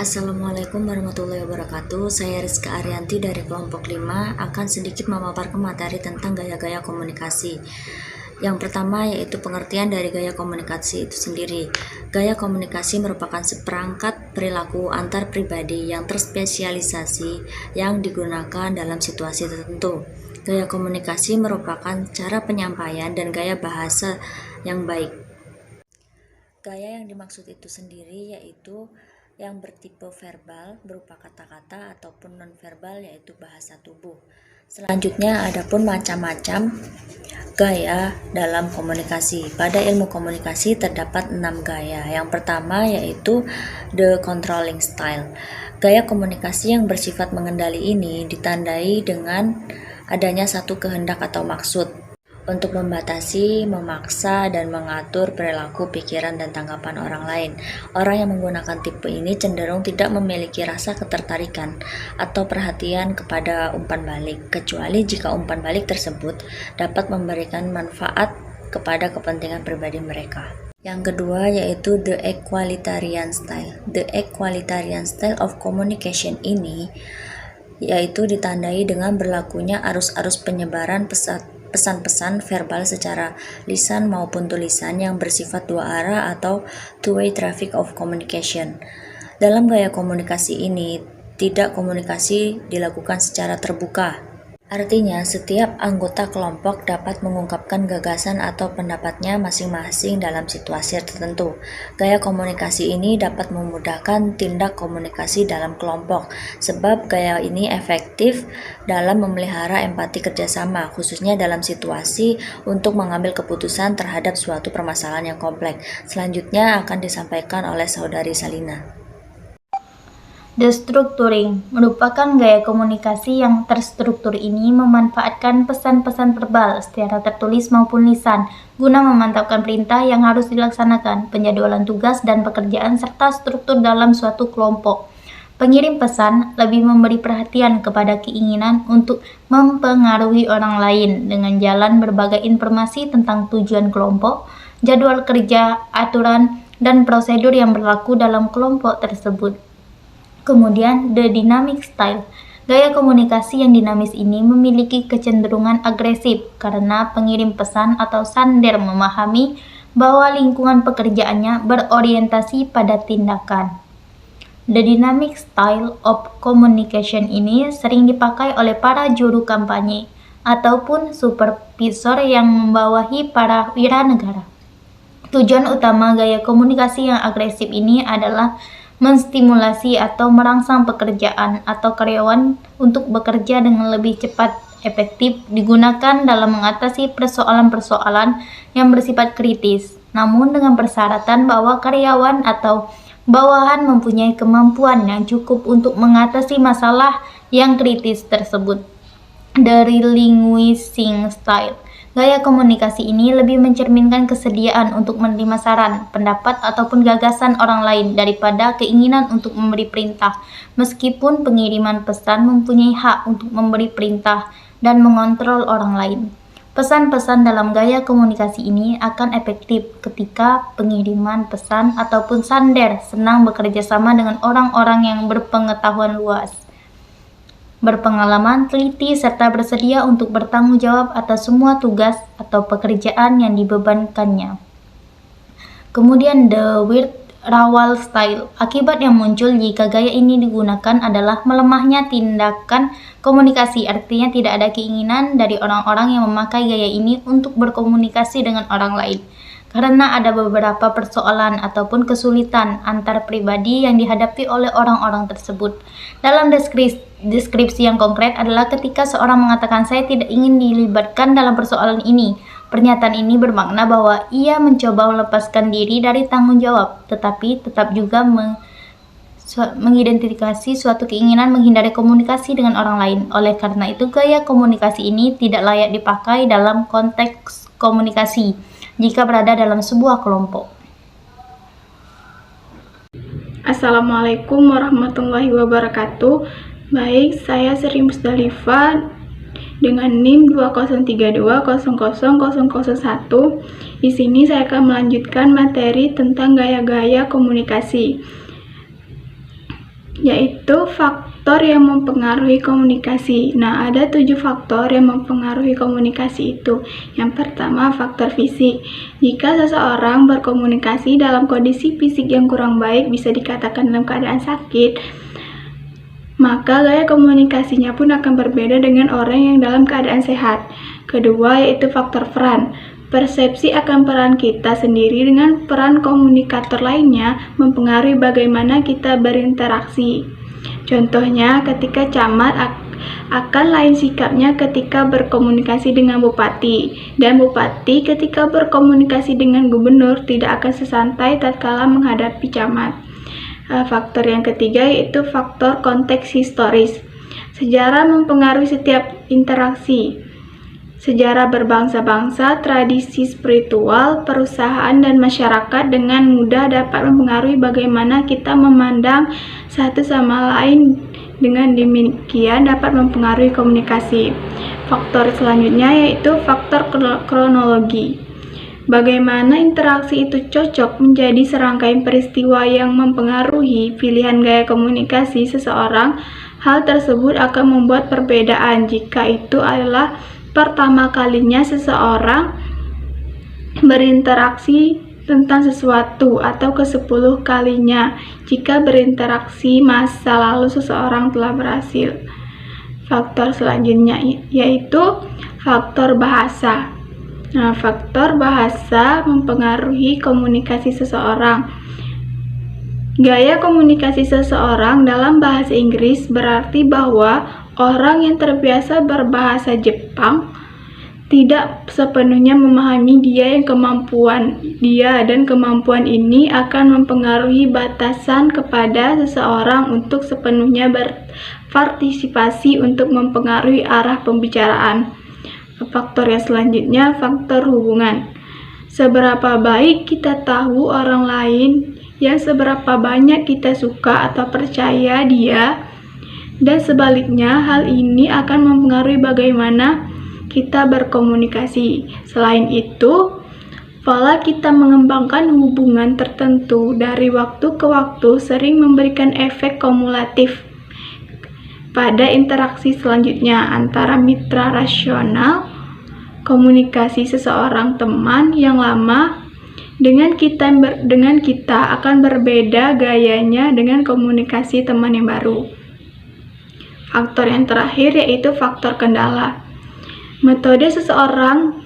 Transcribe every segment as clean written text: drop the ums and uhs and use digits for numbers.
Assalamualaikum warahmatullahi wabarakatuh. Saya Rizka Arianti dari kelompok 5 akan sedikit memaparkan materi tentang gaya-gaya komunikasi. Yang pertama yaitu pengertian dari gaya komunikasi itu sendiri. Gaya komunikasi merupakan seperangkat perilaku antar pribadi yang terspesialisasi yang digunakan dalam situasi tertentu. Gaya komunikasi merupakan cara penyampaian dan gaya bahasa yang baik. Gaya yang dimaksud itu sendiri yaitu yang bertipe verbal berupa kata-kata ataupun non-verbal yaitu bahasa tubuh. Selanjutnya adapun macam-macam gaya dalam komunikasi. Pada ilmu komunikasi terdapat 6 gaya. Yang pertama yaitu the controlling style. Gaya komunikasi yang bersifat mengendali ini ditandai dengan adanya satu kehendak atau maksud untuk membatasi, memaksa, dan mengatur perilaku, pikiran, dan tanggapan orang lain. Orang yang menggunakan tipe ini cenderung tidak memiliki rasa ketertarikan atau perhatian kepada umpan balik, kecuali jika umpan balik tersebut dapat memberikan manfaat kepada kepentingan pribadi mereka. Yang kedua yaitu the equalitarian style. The equalitarian style of communication ini yaitu ditandai dengan berlakunya arus-arus penyebaran pesan-pesan verbal secara lisan maupun tulisan yang bersifat dua arah atau two-way traffic of communication. Dalam gaya komunikasi ini, tidak komunikasi dilakukan secara terbuka. Artinya, setiap anggota kelompok dapat mengungkapkan gagasan atau pendapatnya masing-masing dalam situasi tertentu. Gaya komunikasi ini dapat memudahkan tindak komunikasi dalam kelompok, sebab gaya ini efektif dalam memelihara empati kerjasama, khususnya dalam situasi untuk mengambil keputusan terhadap suatu permasalahan yang kompleks. Selanjutnya akan disampaikan oleh Saudari Salina. The structuring merupakan gaya komunikasi yang terstruktur ini memanfaatkan pesan-pesan verbal secara tertulis maupun lisan guna memantapkan perintah yang harus dilaksanakan, penjadwalan tugas dan pekerjaan serta struktur dalam suatu kelompok. Pengirim pesan lebih memberi perhatian kepada keinginan untuk mempengaruhi orang lain dengan jalan berbagai informasi tentang tujuan kelompok, jadwal kerja, aturan, dan prosedur yang berlaku dalam kelompok tersebut. Kemudian, the dynamic style. Gaya komunikasi yang dinamis ini memiliki kecenderungan agresif karena pengirim pesan atau sender memahami bahwa lingkungan pekerjaannya berorientasi pada tindakan. The dynamic style of communication ini sering dipakai oleh para juru kampanye ataupun supervisor yang membawahi para wiranegara. Tujuan utama gaya komunikasi yang agresif ini adalah menstimulasi atau merangsang pekerjaan atau karyawan untuk bekerja dengan lebih cepat, efektif, digunakan dalam mengatasi persoalan-persoalan yang bersifat kritis, namun dengan persyaratan bahwa karyawan atau bawahan mempunyai kemampuan yang cukup untuk mengatasi masalah yang kritis tersebut. The relinquishing style. Gaya komunikasi ini lebih mencerminkan kesediaan untuk menerima saran, pendapat, ataupun gagasan orang lain daripada keinginan untuk memberi perintah, meskipun pengiriman pesan mempunyai hak untuk memberi perintah dan mengontrol orang lain. Pesan-pesan dalam gaya komunikasi ini akan efektif ketika pengiriman pesan ataupun sender senang bekerja sama dengan orang-orang yang berpengetahuan luas, berpengalaman, teliti, serta bersedia untuk bertanggung jawab atas semua tugas atau pekerjaan yang dibebankannya. Kemudian the withdrawal style. Akibat yang muncul jika gaya ini digunakan adalah melemahnya tindakan komunikasi, artinya tidak ada keinginan dari orang-orang yang memakai gaya ini untuk berkomunikasi dengan orang lain. Karena ada beberapa persoalan ataupun kesulitan antar pribadi yang dihadapi oleh orang-orang tersebut. Dalam deskripsi yang konkret adalah ketika seorang mengatakan saya tidak ingin dilibatkan dalam persoalan ini. Pernyataan ini bermakna bahwa ia mencoba melepaskan diri dari tanggung jawab, tetapi tetap juga mengidentifikasi suatu keinginan menghindari komunikasi dengan orang lain. Oleh karena itu, gaya komunikasi ini tidak layak dipakai dalam konteks komunikasi jika berada dalam sebuah kelompok. Assalamualaikum warahmatullahi wabarakatuh. Baik, saya Sri Musdalifah dengan NIM 2032000001. Di sini saya akan melanjutkan materi tentang gaya-gaya komunikasi. yaitu faktor yang mempengaruhi komunikasi. Nah, ada 7 faktor yang mempengaruhi komunikasi itu. Yang pertama, faktor fisik. Jika seseorang berkomunikasi dalam kondisi fisik yang kurang baik, bisa dikatakan dalam keadaan sakit, maka gaya komunikasinya pun akan berbeda dengan orang yang dalam keadaan sehat. Kedua, yaitu faktor peran. Persepsi akan peran kita sendiri dengan peran komunikator lainnya mempengaruhi bagaimana kita berinteraksi. Contohnya, ketika camat akan lain sikapnya ketika berkomunikasi dengan bupati, dan bupati ketika berkomunikasi dengan gubernur tidak akan sesantai tatkala menghadapi camat. Faktor yang ketiga yaitu faktor konteks historis. Sejarah mempengaruhi setiap interaksi. Sejarah berbangsa-bangsa, tradisi spiritual, perusahaan, dan masyarakat dengan mudah dapat mempengaruhi bagaimana kita memandang satu sama lain. Dengan demikian dapat mempengaruhi komunikasi. Faktor selanjutnya yaitu faktor kronologi. Bagaimana interaksi itu cocok menjadi serangkaian peristiwa yang mempengaruhi pilihan gaya komunikasi seseorang. Hal tersebut akan membuat perbedaan jika itu adalah pertama kalinya seseorang berinteraksi tentang sesuatu, atau ke-10 kalinya jika berinteraksi masa lalu seseorang telah berhasil. Faktor selanjutnya yaitu faktor bahasa. Nah, faktor bahasa mempengaruhi komunikasi seseorang. Gaya komunikasi seseorang dalam bahasa Inggris berarti bahwa orang yang terbiasa berbahasa Jepang tidak sepenuhnya memahami kemampuan dia, dan kemampuan ini akan mempengaruhi batasan kepada seseorang untuk sepenuhnya berpartisipasi untuk mempengaruhi arah pembicaraan. Faktor yang selanjutnya, faktor hubungan. Seberapa baik kita tahu orang lain, yang seberapa banyak kita suka atau percaya dia, dan sebaliknya hal ini akan mempengaruhi bagaimana kita berkomunikasi. Selain itu, pola kita mengembangkan hubungan tertentu dari waktu ke waktu sering memberikan efek kumulatif pada interaksi selanjutnya antara mitra rasional. Komunikasi seseorang teman yang lama dengan kita akan berbeda gayanya dengan komunikasi teman yang baru. Faktor yang terakhir yaitu faktor kendala. Metode seseorang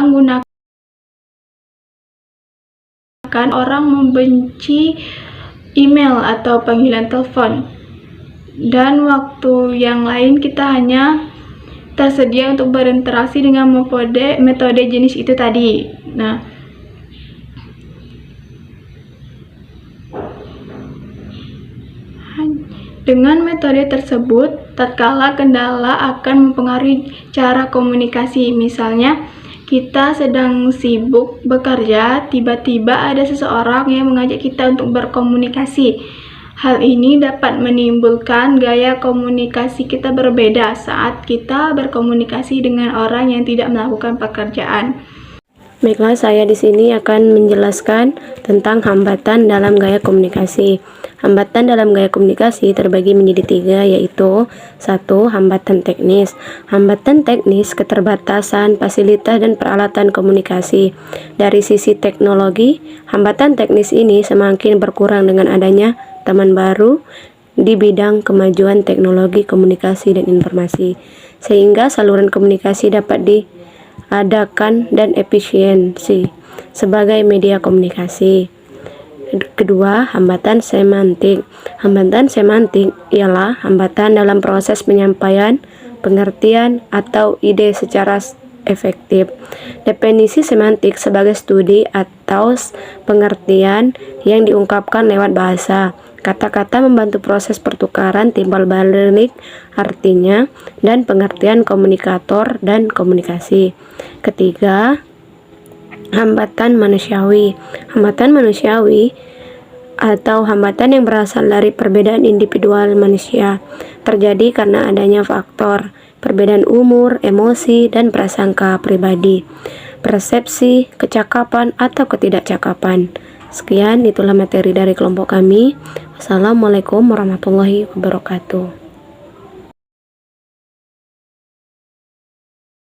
gunakan orang membenci email atau panggilan telepon, dan waktu yang lain kita hanya tersedia untuk berinteraksi dengan metode jenis itu tadi. Nah, dengan metode tersebut, tatkala kendala akan mempengaruhi cara komunikasi. Misalnya, kita sedang sibuk bekerja, tiba-tiba ada seseorang yang mengajak kita untuk berkomunikasi. Hal ini dapat menimbulkan gaya komunikasi kita berbeda saat kita berkomunikasi dengan orang yang tidak melakukan pekerjaan. Baiklah, saya di sini akan menjelaskan tentang hambatan dalam gaya komunikasi. Hambatan dalam gaya komunikasi terbagi menjadi 3, yaitu 1. Hambatan teknis. Hambatan teknis, keterbatasan fasilitas dan peralatan komunikasi. Dari sisi teknologi, hambatan teknis ini semakin berkurang dengan adanya teman baru di bidang kemajuan teknologi komunikasi dan informasi, sehingga saluran komunikasi dapat diadakan dan efisiensi sebagai media komunikasi. Kedua, hambatan semantik. Hambatan semantik ialah hambatan dalam proses penyampaian, pengertian, atau ide secara efektif. Definisi semantik sebagai studi atau pengertian yang diungkapkan lewat bahasa. Kata-kata membantu proses pertukaran timbal balik artinya dan pengertian komunikator dan komunikasi. Ketiga, hambatan manusiawi. Hambatan manusiawi atau hambatan yang berasal dari perbedaan individual manusia terjadi karena adanya faktor perbedaan umur, emosi, dan prasangka pribadi, persepsi, kecakapan, atau ketidakcakapan. Sekian, itulah materi dari kelompok kami. Assalamualaikum warahmatullahi wabarakatuh.